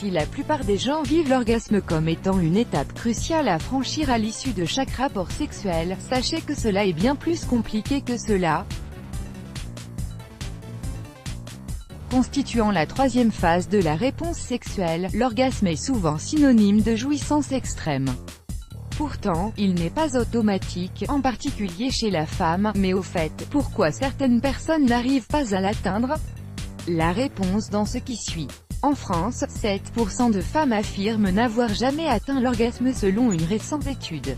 Si la plupart des gens vivent l'orgasme comme étant une étape cruciale à franchir à l'issue de chaque rapport sexuel, sachez que cela est bien plus compliqué que cela. Constituant la troisième phase de la réponse sexuelle, l'orgasme est souvent synonyme de jouissance extrême. Pourtant, il n'est pas automatique, en particulier chez la femme, mais au fait, pourquoi certaines personnes n'arrivent pas à l'atteindre? La réponse dans ce qui suit. En France, 7% de femmes affirment n'avoir jamais atteint l'orgasme selon une récente étude.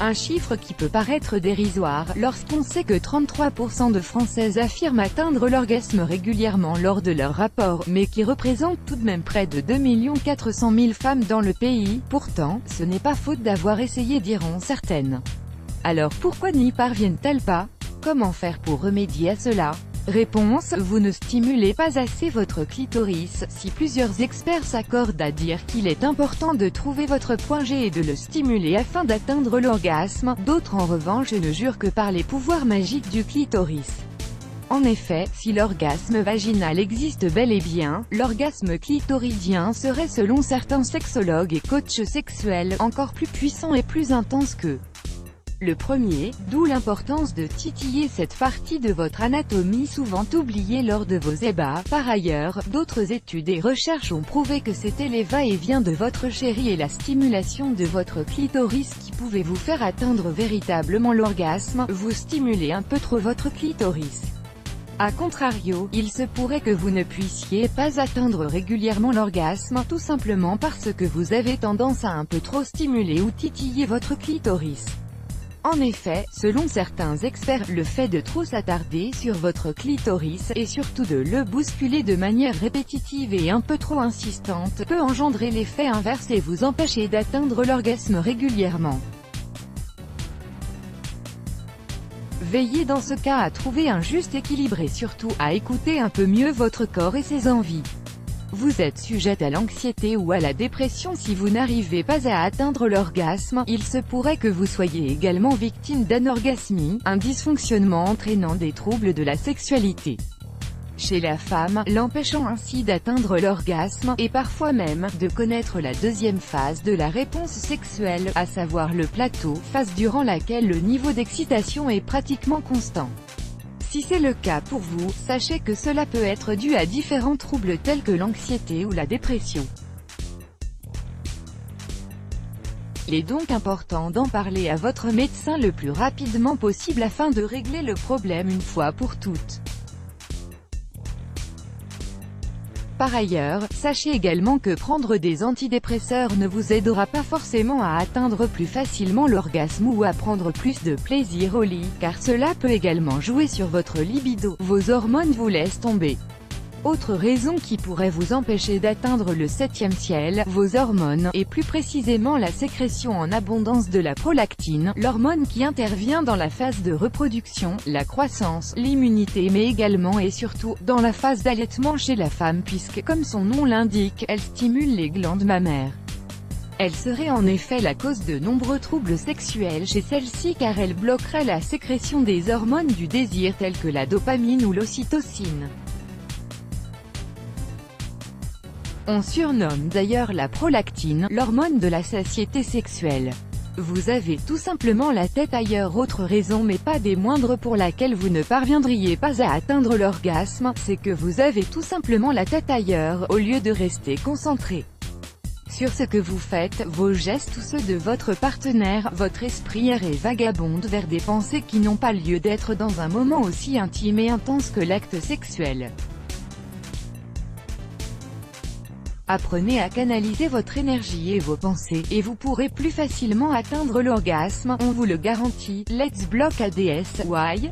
Un chiffre qui peut paraître dérisoire, lorsqu'on sait que 33% de Françaises affirment atteindre l'orgasme régulièrement lors de leur rapport, mais qui représente tout de même près de 2 400 000 femmes dans le pays. Pourtant, ce n'est pas faute d'avoir essayé, diront certaines. Alors pourquoi n'y parviennent-elles pas? Comment faire pour remédier à cela? Réponse: vous ne stimulez pas assez votre clitoris. Si plusieurs experts s'accordent à dire qu'il est important de trouver votre point G et de le stimuler afin d'atteindre l'orgasme, d'autres en revanche ne jurent que par les pouvoirs magiques du clitoris. En effet, si l'orgasme vaginal existe bel et bien, l'orgasme clitoridien serait selon certains sexologues et coachs sexuels, encore plus puissant et plus intense que le premier, d'où l'importance de titiller cette partie de votre anatomie souvent oubliée lors de vos ébats. Par ailleurs, d'autres études et recherches ont prouvé que c'était les va-et-vient de votre chéri et la stimulation de votre clitoris qui pouvaient vous faire atteindre véritablement l'orgasme. Vous stimulez un peu trop votre clitoris. A contrario, il se pourrait que vous ne puissiez pas atteindre régulièrement l'orgasme, tout simplement parce que vous avez tendance à un peu trop stimuler ou titiller votre clitoris. En effet, selon certains experts, le fait de trop s'attarder sur votre clitoris, et surtout de le bousculer de manière répétitive et un peu trop insistante, peut engendrer l'effet inverse et vous empêcher d'atteindre l'orgasme régulièrement. Veillez dans ce cas à trouver un juste équilibre et surtout à écouter un peu mieux votre corps et ses envies. Vous êtes sujette à l'anxiété ou à la dépression si vous n'arrivez pas à atteindre l'orgasme. Il se pourrait que vous soyez également victime d'anorgasmie, un dysfonctionnement entraînant des troubles de la sexualité chez la femme, l'empêchant ainsi d'atteindre l'orgasme, et parfois même, de connaître la deuxième phase de la réponse sexuelle, à savoir le plateau, phase durant laquelle le niveau d'excitation est pratiquement constant. Si c'est le cas pour vous, sachez que cela peut être dû à différents troubles tels que l'anxiété ou la dépression. Il est donc important d'en parler à votre médecin le plus rapidement possible afin de régler le problème une fois pour toutes. Par ailleurs, sachez également que prendre des antidépresseurs ne vous aidera pas forcément à atteindre plus facilement l'orgasme ou à prendre plus de plaisir au lit, car cela peut également jouer sur votre libido. Vos hormones vous laissent tomber. Autre raison qui pourrait vous empêcher d'atteindre le septième ciel, vos hormones, et plus précisément la sécrétion en abondance de la prolactine, l'hormone qui intervient dans la phase de reproduction, la croissance, l'immunité mais également et surtout, dans la phase d'allaitement chez la femme puisque, comme son nom l'indique, elle stimule les glandes mammaires. Elle serait en effet la cause de nombreux troubles sexuels chez celle-ci car elle bloquerait la sécrétion des hormones du désir telles que la dopamine ou l'ocytocine. On surnomme d'ailleurs la prolactine, l'hormone de la satiété sexuelle. Vous avez tout simplement la tête ailleurs. Autre raison mais pas des moindres pour laquelle vous ne parviendriez pas à atteindre l'orgasme, c'est que vous avez tout simplement la tête ailleurs, au lieu de rester concentré sur ce que vous faites, vos gestes ou ceux de votre partenaire. Votre esprit erre et vagabonde vers des pensées qui n'ont pas lieu d'être dans un moment aussi intime et intense que l'acte sexuel. Apprenez à canaliser votre énergie et vos pensées, et vous pourrez plus facilement atteindre l'orgasme, on vous le garantit. Let's block ADS. Why?